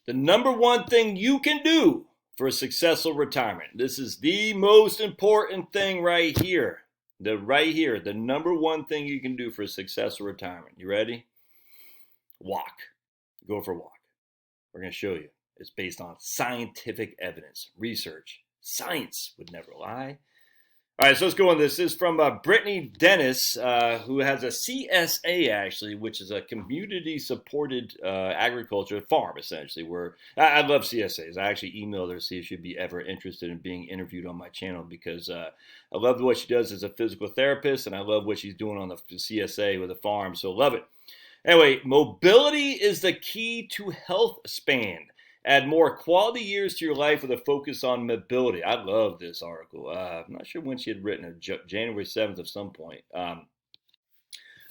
The number one thing you can do for a successful retirement. This is the most important thing right here. The number one thing you can do for a successful retirement. You ready? Walk. Go for a walk. We're going to show you. It's based on scientific evidence, research. Science would never lie. All right, so let's go on this. This is from Brittany Dennis, who has a CSA, actually, which is a community-supported agriculture farm, essentially, where I love CSAs. I actually emailed her to see if she'd be ever interested in being interviewed on my channel because I love what she does as a physical therapist, and I love what she's doing on the CSA with the farm, so love it. Anyway, mobility is the key to health span. Add more quality years to your life with a focus on mobility. I love this article. I'm not sure when she had written it, January 7th at some point.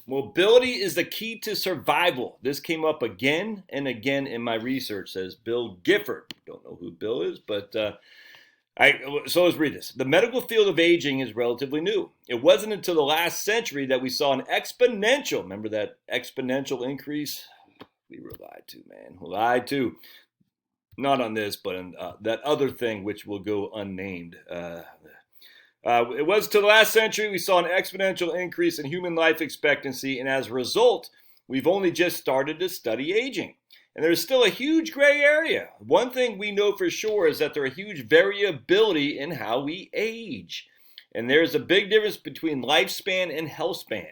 Mobility is the key to survival. This came up again and again in my research, says Bill Gifford. Don't know who Bill is, but so let's read this. The medical field of aging is relatively new. It wasn't until the last century that we saw an exponential, remember that exponential increase? We were lied to, man. Lied to. Not on this, but on that other thing, which will go unnamed. It was to the last century we saw an exponential increase in human life expectancy, and as a result, we've only just started to study aging. And there's still a huge gray area. One thing we know for sure is that there are huge variability in how we age. And there's a big difference between lifespan and health span.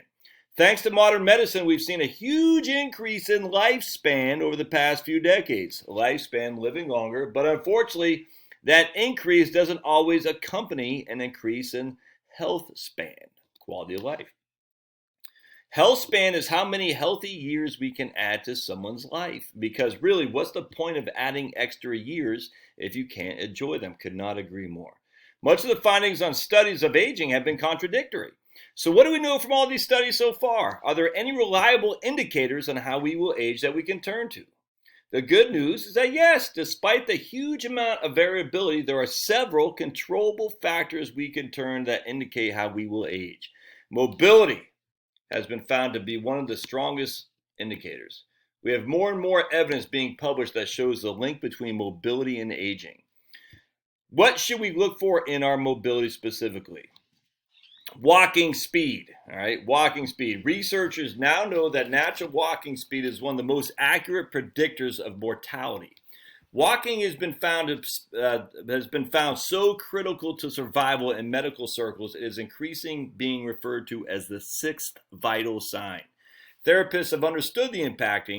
Thanks to modern medicine, we've seen a huge increase in lifespan over the past few decades. Lifespan, living longer, but unfortunately, that increase doesn't always accompany an increase in health span, quality of life. Health span is how many healthy years we can add to someone's life. Because really, what's the point of adding extra years if you can't enjoy them? Could not agree more. Much of the findings on studies of aging have been contradictory. So what do we know from all these studies so far? Are there any reliable indicators on how we will age that we can turn to? The good news is that yes, despite the huge amount of variability, there are several controllable factors we can turn that indicate how we will age. Mobility has been found to be one of the strongest indicators. We have more and more evidence being published that shows the link between mobility and aging. What should we look for in our mobility specifically? Walking speed, all right, walking speed. Researchers now know that natural walking speed is one of the most accurate predictors of mortality. Walking has been found so critical to survival in medical circles, it is increasingly being referred to as the sixth vital sign. Therapists have understood the impact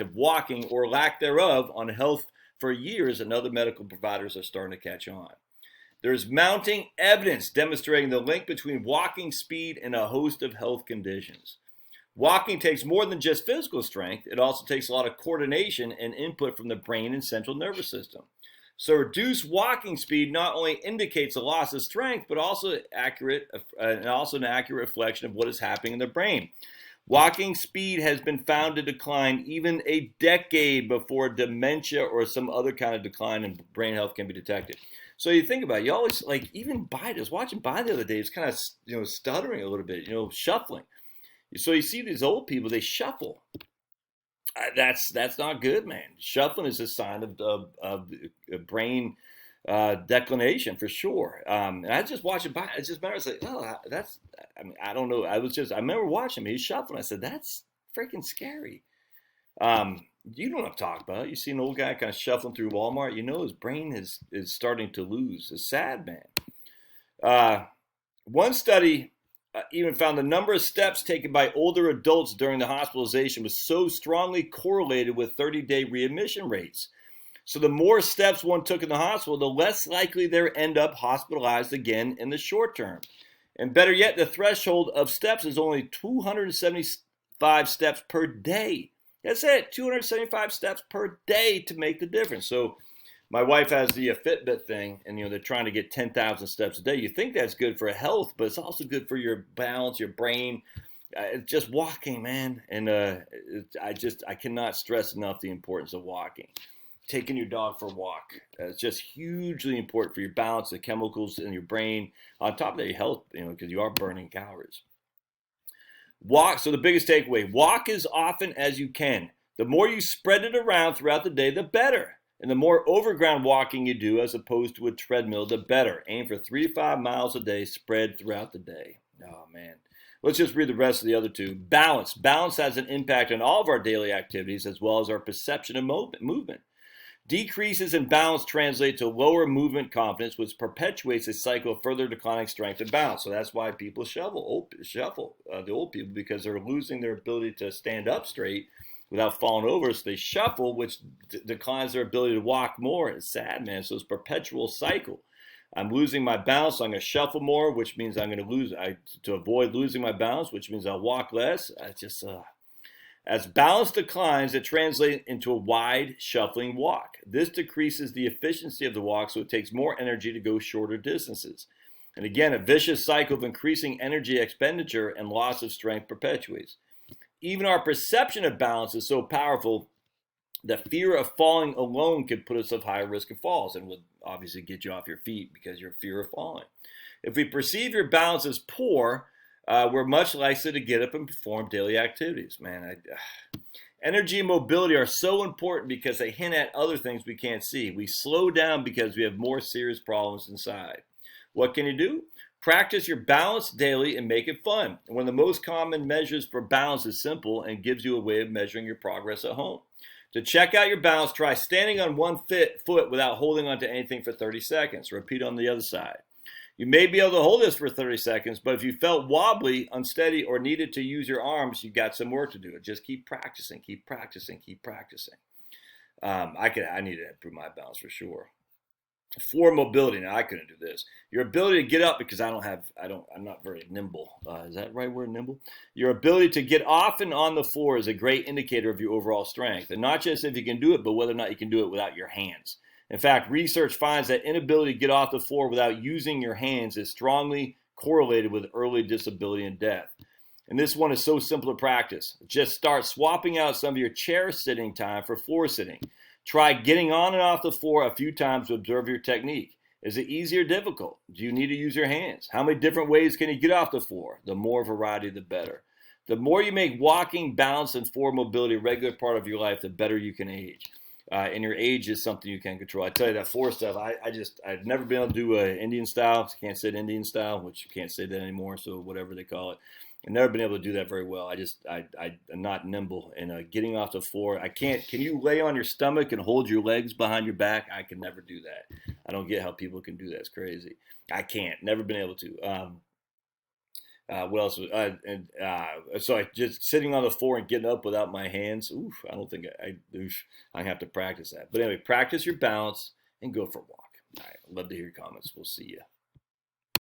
of walking or lack thereof on health for years, and other medical providers are starting to catch on. There's mounting evidence demonstrating the link between walking speed and a host of health conditions. Walking takes more than just physical strength. It also takes a lot of coordination and input from the brain and central nervous system. So reduced walking speed not only indicates a loss of strength, but also an accurate reflection of what is happening in the brain. Walking speed has been found to decline even a decade before dementia or some other kind of decline in brain health can be detected. So you think about it, you always, like, even Biden, I was watching Biden the other day, it's kind of, stuttering a little bit, shuffling. So you see these old people, they shuffle. That's not good, man. Shuffling is a sign of brain declination for sure. And I just watched Biden, I just remember, I was like, I don't know. I remember watching him, he's shuffling. I said, that's freaking scary. You don't have to talk about it. You see an old guy kind of shuffling through Walmart, his brain is starting to lose. It's sad, man. One study even found the number of steps taken by older adults during the hospitalization was so strongly correlated with 30-day readmission rates. So the more steps one took in the hospital, the less likely they'll end up hospitalized again in the short term. And better yet, the threshold of steps is only 275 steps per day. That's it, 275 steps per day to make the difference. So my wife has the Fitbit thing, and they're trying to get 10,000 steps a day. You think that's good for health, but it's also good for your balance, your brain. It's just walking, man. And I cannot stress enough the importance of walking. Taking your dog for a walk. It's just hugely important for your balance, the chemicals in your brain. On top of that, your health, because you are burning calories. Walk. So the biggest takeaway, walk as often as you can. The more you spread it around throughout the day, the better. And the more overground walking you do as opposed to a treadmill, the better. Aim for 3 to 5 miles a day spread throughout the day. Oh, man. Let's just read the rest of the other two. Balance. Balance has an impact on all of our daily activities as well as our perception of movement. Decreases in balance translate to lower movement confidence, which perpetuates a cycle of further declining strength and balance. So that's why people shuffle, the old people, because they're losing their ability to stand up straight without falling over. So they shuffle, which declines their ability to walk more. It's sad, man. So it's a perpetual cycle. I'm losing my balance, so I'm going to shuffle more, which means I'm going to lose. To avoid losing my balance, which means I'll walk less. As balance declines, it translates into a wide shuffling walk. This decreases the efficiency of the walk, so it takes more energy to go shorter distances. And again, a vicious cycle of increasing energy expenditure and loss of strength perpetuates. Even our perception of balance is so powerful that fear of falling alone could put us at higher risk of falls and would obviously get you off your feet because you're fear of falling. If we perceive your balance as poor, we're much likely to get up and perform daily activities. Man, energy and mobility are so important because they hint at other things we can't see. We slow down because we have more serious problems inside. What can you do? Practice your balance daily and make it fun. One of the most common measures for balance is simple and gives you a way of measuring your progress at home. To check out your balance, try standing on one foot without holding onto anything for 30 seconds. Repeat on the other side. You may be able to hold this for 30 seconds, but if you felt wobbly, unsteady, or needed to use your arms, you've got some work to do. Just keep practicing, keep practicing, keep practicing. I need to improve my balance for sure. For mobility, now I couldn't do this. Your ability to get up, because I'm not very nimble. Is that the right word, nimble? Your ability to get off and on the floor is a great indicator of your overall strength. And not just if you can do it, but whether or not you can do it without your hands. In fact, research finds that inability to get off the floor without using your hands is strongly correlated with early disability and death. And this one is so simple to practice. Just start swapping out some of your chair sitting time for floor sitting. Try getting on and off the floor a few times to observe your technique. Is it easy or difficult? Do you need to use your hands? How many different ways can you get off the floor? The more variety, the better. The more you make walking, balance, and floor mobility a regular part of your life, the better you can age. And your age is something you can control. I tell you that floor stuff, I've never been able to do Indian style. Can't sit Indian style, which you can't say that anymore, so whatever they call it. I've never been able to do that very well. I'm not nimble. And getting off the floor, I can't. Can you lay on your stomach and hold your legs behind your back? I can never do that. I don't get how people can do that. It's crazy. I can't. Never been able to. What else? So just sitting on the floor and getting up without my hands. Oof, I don't think I have to practice that. But anyway, practice your balance and go for a walk. All right. I'd love to hear your comments. We'll see you.